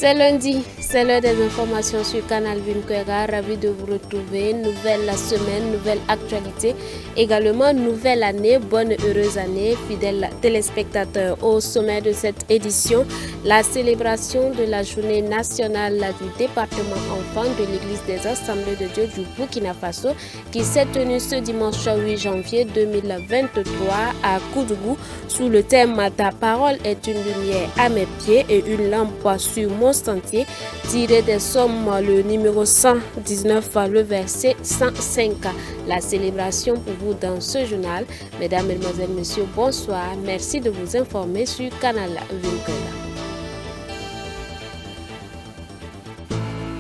C'est lundi, c'est l'heure des informations sur Canal Vinquera. Ravi de vous retrouver. Nouvelle semaine, nouvelle actualité. Également, nouvelle année, bonne et heureuse année. Fidèles téléspectateurs, au sommet de cette édition, la célébration de la journée nationale du département enfant de l'Église des Assemblées de Dieu du Burkina Faso qui s'est tenue ce dimanche 8 janvier 2023 à Koudougou sous le thème « Ta parole est une lumière à mes pieds et une lampe sur mon sentier » tiré des Psaumes le numéro 119, le verset 105. La célébration pour vous dans ce journal. Mesdames, Mesdemoiselles, Messieurs, bonsoir. Merci de vous informer sur Canal Vinquera.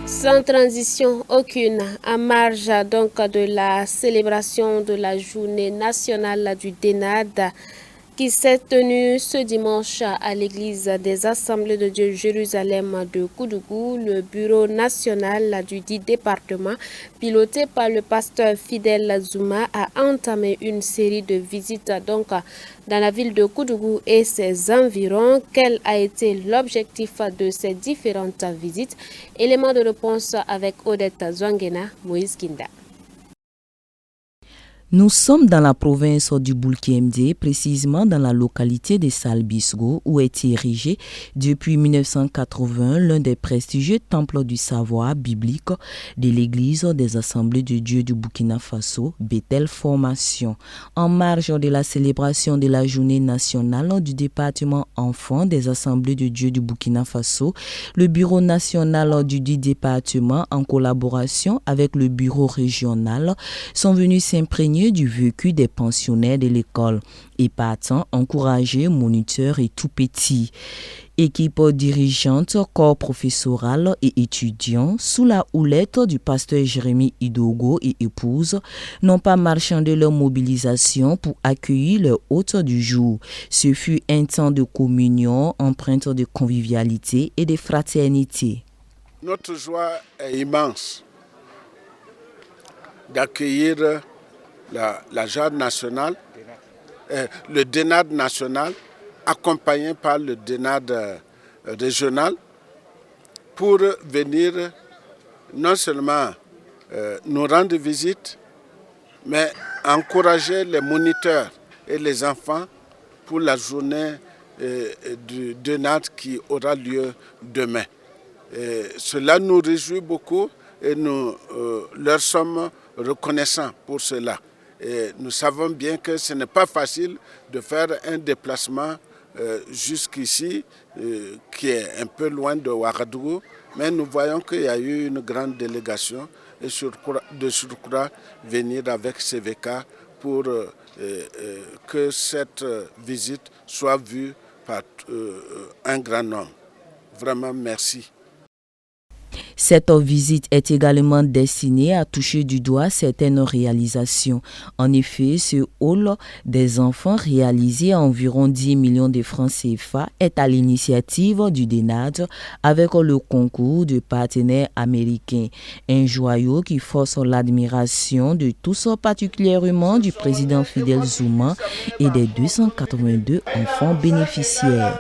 Sans transition aucune, en marge donc de la célébration de la journée nationale du DENAD qui s'est tenue ce dimanche à l'église des Assemblées de Dieu Jérusalem de Koudougou, le bureau national du dit département, piloté par le pasteur Fidèle Zouma, a entamé une série de visites donc dans la ville de Koudougou et ses environs. Quel a été l'objectif de ces différentes visites? Élément de réponse avec Odette Zouangena, Moïse Kinda. Nous sommes dans la province du Boulké-Mdé, précisément dans la localité de Salbisgo, où est érigé depuis 1980 l'un des prestigieux temples du savoir biblique de l'Église des Assemblées de Dieu du Burkina Faso, Bethel Formation. En marge de la célébration de la journée nationale du département enfant des Assemblées de Dieu du Burkina Faso, le bureau national du dit département, en collaboration avec le bureau régional, sont venus s'imprégner du vécu des pensionnaires de l'école et partant encourager moniteurs et tout petits. Équipe dirigeante, corps professoral et étudiants, sous la houlette du pasteur Jérémy Idogo et épouse, n'ont pas marchandé leur mobilisation pour accueillir leur hôte du jour. Ce fut un temps de communion, empreinte de convivialité et de fraternité. Notre joie est immense d'accueillir la JAD nationale, le DENAD national, accompagné par le DENAD régional, pour venir non seulement nous rendre visite, mais encourager les moniteurs et les enfants pour la journée du DENAD qui aura lieu demain. Cela nous réjouit beaucoup et nous leur sommes reconnaissants pour cela. Et nous savons bien que ce n'est pas facile de faire un déplacement jusqu'ici, qui est un peu loin de Ouagadougou, mais nous voyons qu'il y a eu une grande délégation et de surcroît venir avec CVK pour que cette visite soit vue par un grand nombre. Vraiment, merci. Cette visite est également destinée à toucher du doigt certaines réalisations. En effet, ce hall des enfants réalisé à environ 10 millions de francs CFA est à l'initiative du DENAD avec le concours de partenaires américains. Un joyau qui force l'admiration de tous, particulièrement du président Fidèle Zouma et des 282 enfants bénéficiaires.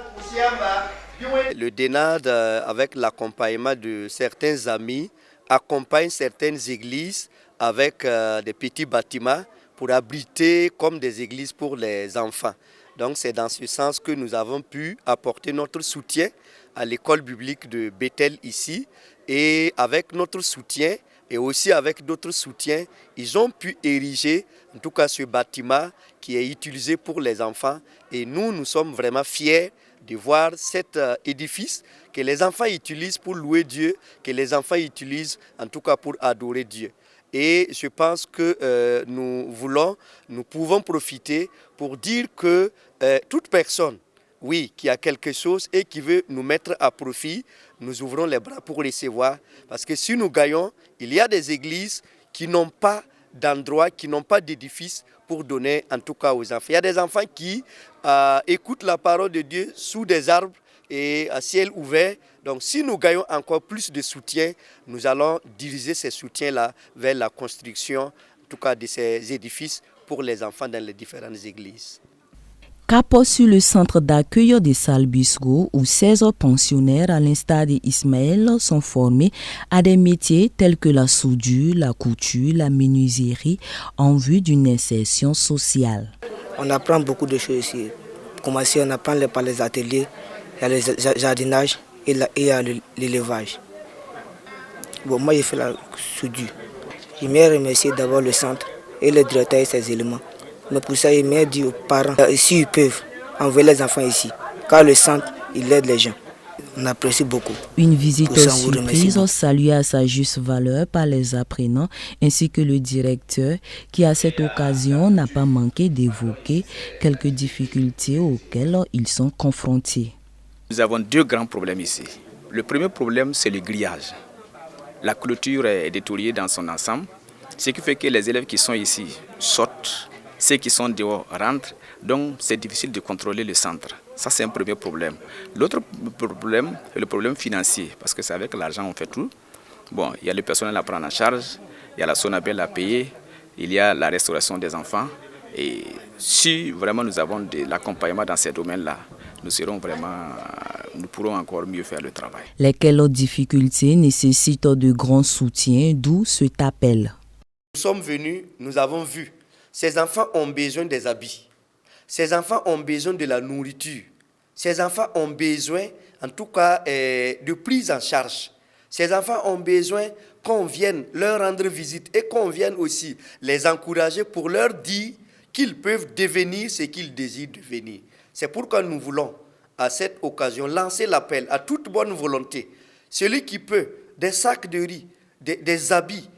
Le DENAD, avec l'accompagnement de certains amis, accompagne certaines églises avec des petits bâtiments pour abriter comme des églises pour les enfants. Donc c'est dans ce sens que nous avons pu apporter notre soutien à l'école biblique de Bethel ici. Et avec notre soutien et aussi avec d'autres soutiens, ils ont pu ériger en tout cas ce bâtiment qui est utilisé pour les enfants. Et nous sommes vraiment fiers de voir cet édifice que les enfants utilisent pour louer Dieu, que les enfants utilisent en tout cas pour adorer Dieu. Et je pense que nous pouvons profiter pour dire que toute personne, oui, qui a quelque chose et qui veut nous mettre à profit, nous ouvrons les bras pour recevoir. Parce que si nous gagnons, il y a des églises qui n'ont pas d'endroit, qui n'ont pas d'édifice pour donner en tout cas aux enfants. Il y a des enfants qui écoutent la parole de Dieu sous des arbres et à ciel ouvert. Donc si nous gagnons encore plus de soutien, nous allons diriger ces soutiens-là vers la construction en tout cas de ces édifices pour les enfants dans les différentes églises. Cap sur le centre d'accueil des Salles Bisgo où 16 pensionnaires à l'instar d'Ismaël sont formés à des métiers tels que la soudure, la couture, la menuiserie en vue d'une insertion sociale. On apprend beaucoup de choses ici. Commencer, on apprend par les ateliers, il y a le jardinage et il y a l'élevage. Bon, moi, j'ai fait la soudure. J'aimerais remercier d'abord le centre et le directeur et ses éléments. Mais pour ça, j'aimerais dire aux parents, s'ils peuvent, envoyer les enfants ici. Car le centre, il aide les gens. On apprécie beaucoup. Une visite surprise saluée à sa juste valeur par les apprenants ainsi que le directeur qui à cette occasion n'a pas manqué d'évoquer quelques difficultés auxquelles ils sont confrontés. Nous avons deux grands problèmes ici. Le premier problème, c'est le grillage. La clôture est détruite dans son ensemble, ce qui fait que les élèves qui sont ici sortent, ceux qui sont dehors rentrent, donc c'est difficile de contrôler le centre. Ça, c'est un premier problème. L'autre problème est le problème financier, parce que c'est avec l'argent on fait tout. Bon, il y a le personnel à prendre en charge, il y a la Sonabel à payer, il y a la restauration des enfants. Et si vraiment nous avons de l'accompagnement dans ces domaines-là, nous pourrons encore mieux faire le travail. Lesquelles difficultés nécessitent de grands soutiens, d'où cet appel. Nous sommes venus, nous avons vu, ces enfants ont besoin des habits, ces enfants ont besoin de la nourriture, ces enfants ont besoin, en tout cas, de prise en charge. Ces enfants ont besoin qu'on vienne leur rendre visite et qu'on vienne aussi les encourager pour leur dire qu'ils peuvent devenir ce qu'ils désirent devenir. C'est pourquoi nous voulons, à cette occasion, lancer l'appel à toute bonne volonté. Celui qui peut, des sacs de riz, des habits,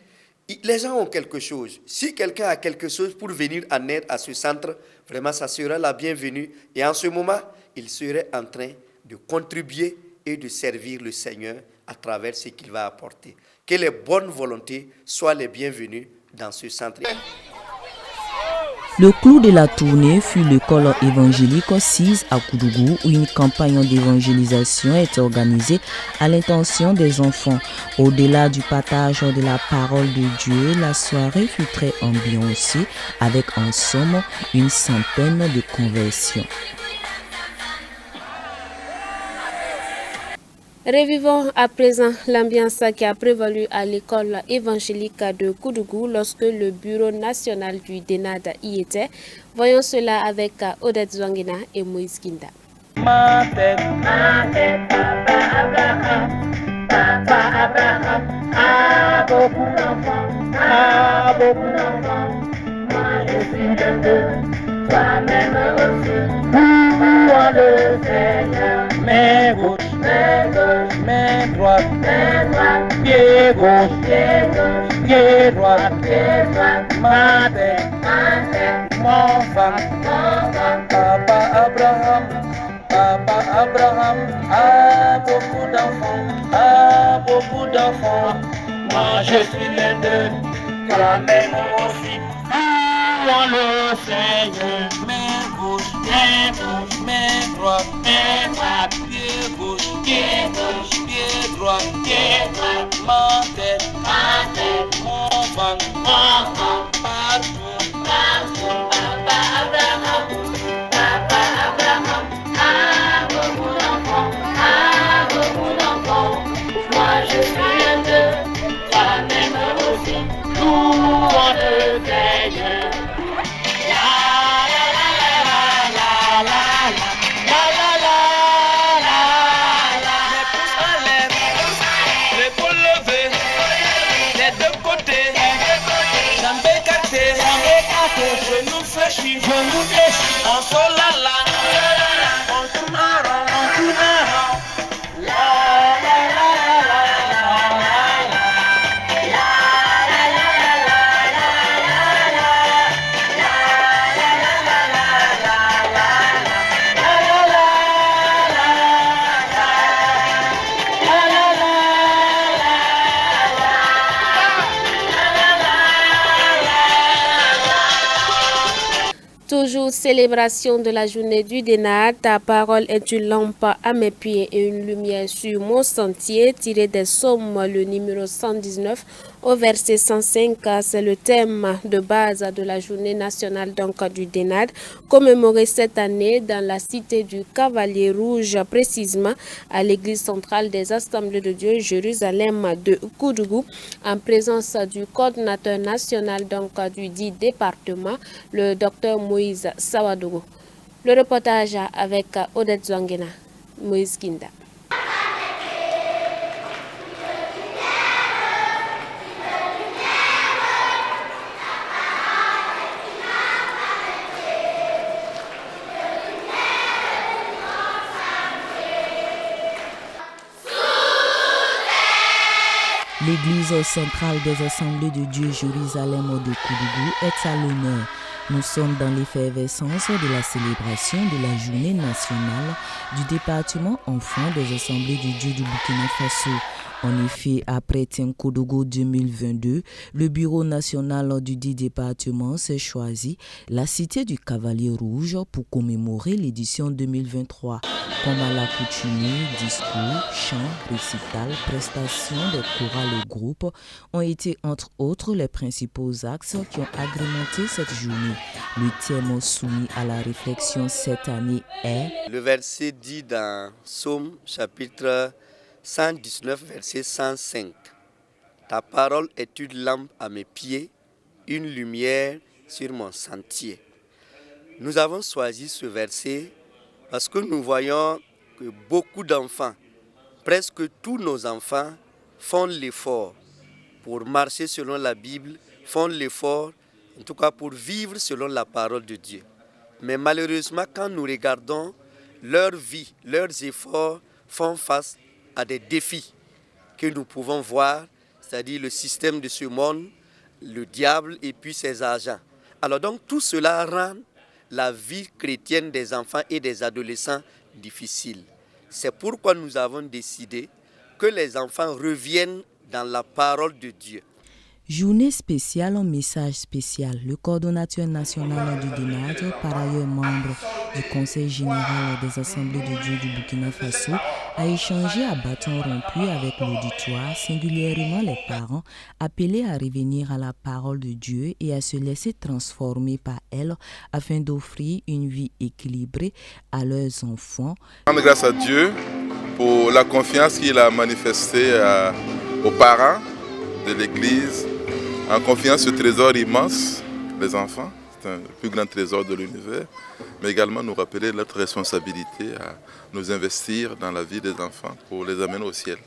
les gens ont quelque chose. Si quelqu'un a quelque chose pour venir en aide à ce centre, vraiment, ça sera la bienvenue. Et en ce moment, il serait en train de contribuer et de servir le Seigneur à travers ce qu'il va apporter. Que les bonnes volontés soient les bienvenues dans ce centre. Le clou de la tournée fut l'école évangélique 6 à Koudougou où une campagne d'évangélisation est organisée à l'intention des enfants. Au-delà du partage de la parole de Dieu, la soirée fut très ambiancée avec en somme une centaine de conversions. Revivons à présent l'ambiance qui a prévalu à l'école évangélique de Koudougou lorsque le bureau national du DENAD y était. Voyons cela avec Odette Zouangina et Moïse Kinda. Ma tête, Papa Abraham, a beaucoup d'enfants, moi je suis le deux, toi-même aussi, louons le Seigneur, mes gauche, main droite, pied gauche, pied droit, ma tête, mon femme, Papa Abraham a beaucoup d'enfants, moi je suis l'un d'eux, toi-même aussi, louons le Seigneur, main gauche, main droite, pied gauche, pied droit, ma tête, mon ventre, partout, Papa Abraham, a beaucoup d'enfants, moi je suis un d'eux, toi-même aussi, louons le Seigneur. Genoux fléchis, on solala, on tourne en rond, la la la la la Toujours célébration de la journée du DENAD, ta parole est une lampe à mes pieds et une lumière sur mon sentier, tiré des Psaumes, le numéro 119. Au verset 105, c'est le thème de base de la journée nationale du DENAD, commémorée cette année dans la cité du Cavalier Rouge, précisément à l'église centrale des Assemblées de Dieu, Jérusalem de Koudougou, en présence du coordinateur national du dit département, le docteur Moïse Sawadogo. Le reportage avec Odette Zouangena, Moïse Kinda. L'église centrale des Assemblées de Dieu Jérusalem de Koudougou est à l'honneur. Nous sommes dans l'effervescence de la célébration de la journée nationale du département enfant des Assemblées de Dieu du Burkina Faso. En effet, après Tinkodogo 2022, le bureau national du dit département s'est choisi la cité du Cavalier Rouge pour commémorer l'édition 2023. Comme à l'accoutumée, discours, chants, récitals, prestations des chorales et groupes ont été entre autres les principaux axes qui ont agrémenté cette journée. Le thème soumis à la réflexion cette année est... Le verset dit dans Psaume chapitre 119, verset 105. Ta parole est une lampe à mes pieds, une lumière sur mon sentier. Nous avons choisi ce verset parce que nous voyons que beaucoup d'enfants, presque tous nos enfants, font l'effort pour marcher selon la Bible, font l'effort, en tout cas pour vivre selon la parole de Dieu. Mais malheureusement, quand nous regardons leur vie, leurs efforts font face à des défis que nous pouvons voir, c'est-à-dire le système de ce monde, le diable et puis ses agents. Alors donc tout cela rend la vie chrétienne des enfants et des adolescents difficile. C'est pourquoi nous avons décidé que les enfants reviennent dans la parole de Dieu. Journée spéciale, un message spécial. Le coordonnateur national du DENAD, par ailleurs membre du Conseil général des Assemblées de Dieu du Burkina Faso, a échangé à bâton rompu avec l'auditoire, singulièrement les parents, appelés à revenir à la parole de Dieu et à se laisser transformer par elle afin d'offrir une vie équilibrée à leurs enfants. Grâce à Dieu pour la confiance qu'il a manifestée aux parents de l'Église, en confiant ce trésor immense, les enfants, c'est un plus grand trésor de l'univers, mais également nous rappeler notre responsabilité à nous investir dans la vie des enfants pour les amener au ciel.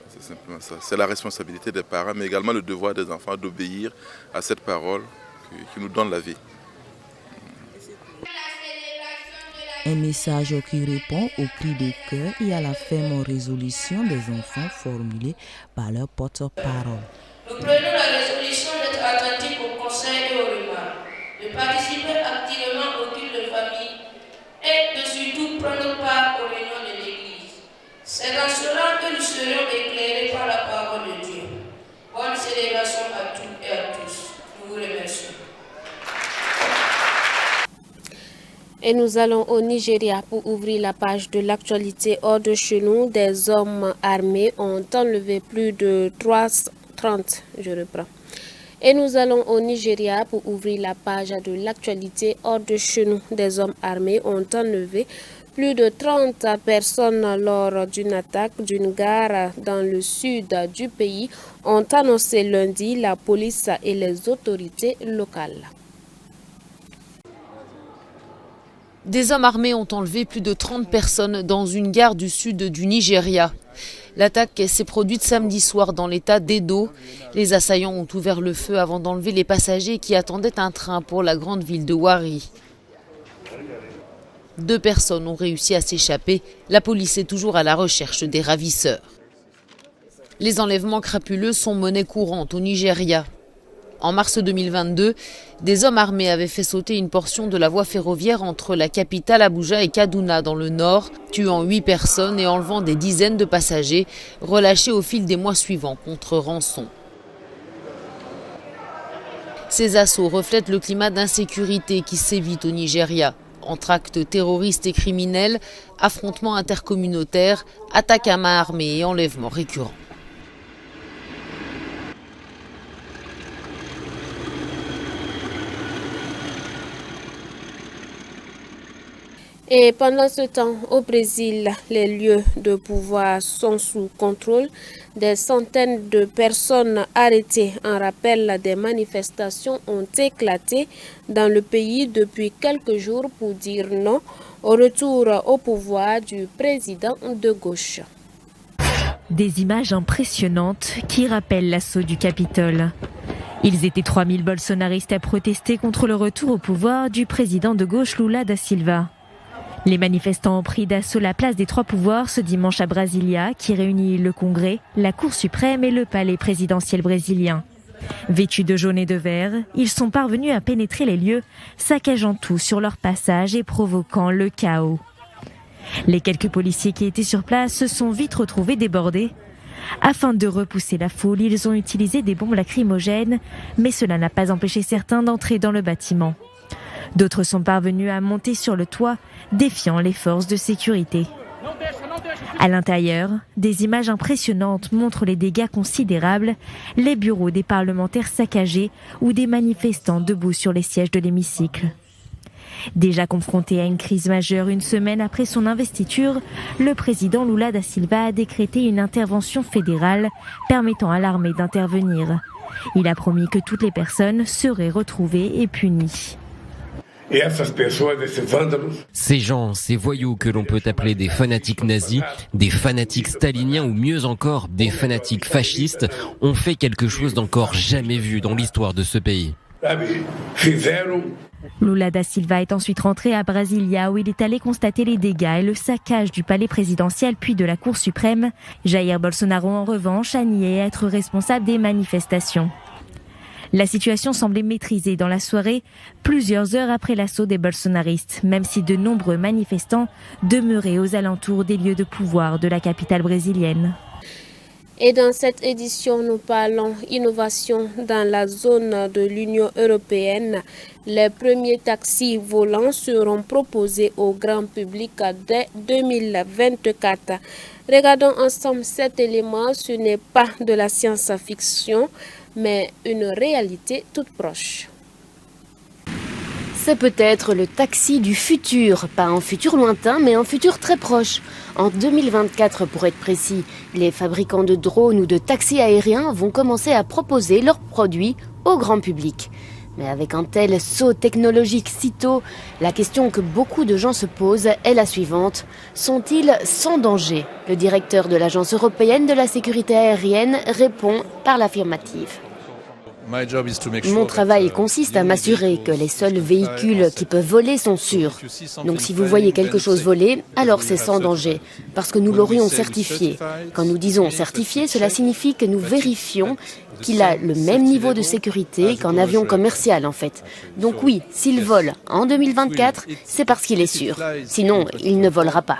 C'est simplement ça. C'est la responsabilité des parents, mais également le devoir des enfants d'obéir à cette parole qui nous donne la vie. Un message qui répond au cri de cœur et à la ferme résolution des enfants formulée par leur porte-parole. Nous prenons la résolution d'être attentifs aux conseils et aux remarques, de participer activement au culte de famille et de surtout prendre part aux réunions de l'Église. C'est dans cela que nous serons éclairés par la parole de Dieu. Bonne célébration à toutes et à tous. Nous vous remercions. Et nous allons au Nigeria pour ouvrir la page de l'actualité. Hors de chez nous, des hommes armés ont enlevé plus de 30. Et nous allons au Nigeria pour ouvrir la page de l'actualité. Hors de chez nous, des hommes armés ont enlevé plus de 30 personnes lors d'une attaque d'une gare dans le sud du pays, ont annoncé lundi la police et les autorités locales. Des hommes armés ont enlevé plus de 30 personnes dans une gare du sud du Nigeria. L'attaque s'est produite samedi soir dans l'état d'Edo. Les assaillants ont ouvert le feu avant d'enlever les passagers qui attendaient un train pour la grande ville de Warri. 2 personnes ont réussi à s'échapper. La police est toujours à la recherche des ravisseurs. Les enlèvements crapuleux sont monnaie courante au Nigeria. En mars 2022, des hommes armés avaient fait sauter une portion de la voie ferroviaire entre la capitale Abuja et Kaduna dans le nord, tuant 8 personnes et enlevant des dizaines de passagers, relâchés au fil des mois suivants contre rançon. Ces assauts reflètent le climat d'insécurité qui sévit au Nigeria. Entre actes terroristes et criminels, affrontements intercommunautaires, attaques à main armée et enlèvements récurrents. Et pendant ce temps, au Brésil, les lieux de pouvoir sont sous contrôle. Des centaines de personnes arrêtées en rappel des manifestations ont éclaté dans le pays depuis quelques jours pour dire non au retour au pouvoir du président de gauche. Des images impressionnantes qui rappellent l'assaut du Capitole. Ils étaient 3000 bolsonaristes à protester contre le retour au pouvoir du président de gauche Lula da Silva. Les manifestants ont pris d'assaut la place des trois pouvoirs ce dimanche à Brasilia, qui réunit le Congrès, la Cour suprême et le palais présidentiel brésilien. Vêtus de jaune et de vert, ils sont parvenus à pénétrer les lieux, saccageant tout sur leur passage et provoquant le chaos. Les quelques policiers qui étaient sur place se sont vite retrouvés débordés. Afin de repousser la foule, ils ont utilisé des bombes lacrymogènes, mais cela n'a pas empêché certains d'entrer dans le bâtiment. D'autres sont parvenus à monter sur le toit, défiant les forces de sécurité. À l'intérieur, des images impressionnantes montrent les dégâts considérables, les bureaux des parlementaires saccagés ou des manifestants debout sur les sièges de l'hémicycle. Déjà confronté à une crise majeure une semaine après son investiture, le président Lula da Silva a décrété une intervention fédérale permettant à l'armée d'intervenir. Il a promis que toutes les personnes seraient retrouvées et punies. Ces gens, ces voyous que l'on peut appeler des fanatiques nazis, des fanatiques staliniens ou mieux encore des fanatiques fascistes, ont fait quelque chose d'encore jamais vu dans l'histoire de ce pays. Lula da Silva est ensuite rentré à Brasilia où il est allé constater les dégâts et le saccage du palais présidentiel puis de la Cour suprême. Jair Bolsonaro en revanche a nié être responsable des manifestations. La situation semblait maîtrisée dans la soirée, plusieurs heures après l'assaut des bolsonaristes, même si de nombreux manifestants demeuraient aux alentours des lieux de pouvoir de la capitale brésilienne. Et dans cette édition, nous parlons innovation dans la zone de l'Union européenne. Les premiers taxis volants seront proposés au grand public dès 2024. Regardons ensemble cet élément. Ce n'est pas de la science-fiction, mais une réalité toute proche. C'est peut-être le taxi du futur, pas un futur lointain, mais un futur très proche. En 2024, pour être précis, les fabricants de drones ou de taxis aériens vont commencer à proposer leurs produits au grand public. Mais avec un tel saut technologique si tôt, la question que beaucoup de gens se posent est la suivante. Sont-ils sans danger ? Le directeur de l'Agence européenne de la sécurité aérienne répond par l'affirmative. Mon travail consiste à m'assurer que les seuls véhicules qui peuvent voler sont sûrs. Donc si vous voyez quelque chose voler, alors c'est sans danger, parce que nous l'aurions certifié. Quand nous disons certifié, cela signifie que nous vérifions qu'il a le même niveau de sécurité qu'un avion commercial en fait. Donc oui, s'il vole en 2024, c'est parce qu'il est sûr. Sinon, il ne volera pas.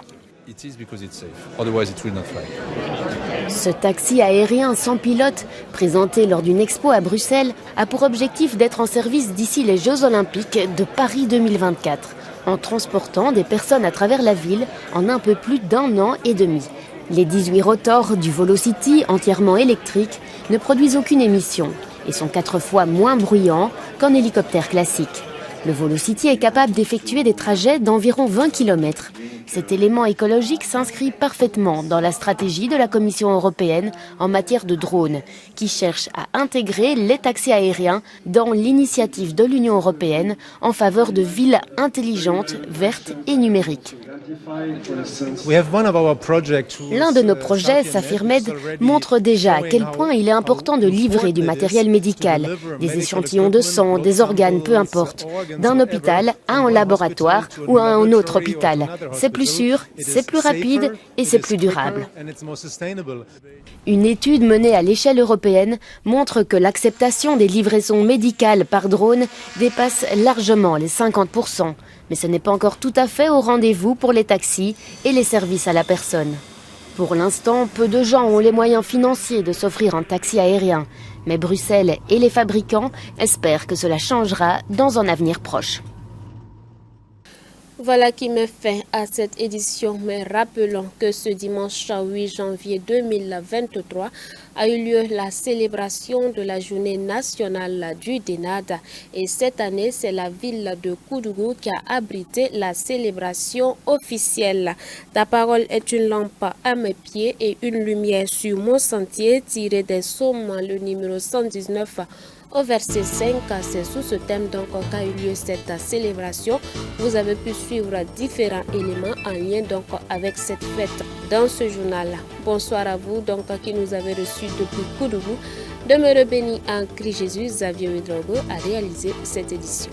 Ce taxi aérien sans pilote, présenté lors d'une expo à Bruxelles, a pour objectif d'être en service d'ici les Jeux Olympiques de Paris 2024, en transportant des personnes à travers la ville en un peu plus d'1 an et demi. Les 18 rotors du Volocity, entièrement électriques, ne produisent aucune émission et sont 4 fois moins bruyants qu'un hélicoptère classique. Le Volocity est capable d'effectuer des trajets d'environ 20 km. Cet élément écologique s'inscrit parfaitement dans la stratégie de la Commission européenne en matière de drones, qui cherche à intégrer les taxis aériens dans l'initiative de l'Union européenne en faveur de villes intelligentes, vertes et numériques. L'un de nos projets, Safirmed, montre déjà à quel point il est important de livrer du matériel médical, des échantillons de sang, des organes, peu importe, d'un hôpital à un laboratoire ou à un autre hôpital. C'est plus sûr, c'est plus rapide et c'est plus durable. Une étude menée à l'échelle européenne montre que l'acceptation des livraisons médicales par drone dépasse largement les 50%. Mais ce n'est pas encore tout à fait au rendez-vous pour les taxis et les services à la personne. Pour l'instant, peu de gens ont les moyens financiers de s'offrir un taxi aérien. Mais Bruxelles et les fabricants espèrent que cela changera dans un avenir proche. Voilà qui met fin à cette édition, mais rappelons que ce dimanche 8 janvier 2023 a eu lieu la célébration de la journée nationale du DENAD et cette année c'est la ville de Koudougou qui a abrité la célébration officielle. Ta parole est une lampe à mes pieds et une lumière sur mon sentier, tiré des psaumes le numéro 119 au verset 5, c'est sous ce thème donc qu'a eu lieu cette célébration. Vous avez pu suivre différents éléments en lien donc avec cette fête dans ce journal. Bonsoir à vous donc qui nous avez reçus depuis Koudougou. Demeurez bénis en Christ Jésus. Xavier Ouedraogo a réalisé cette édition.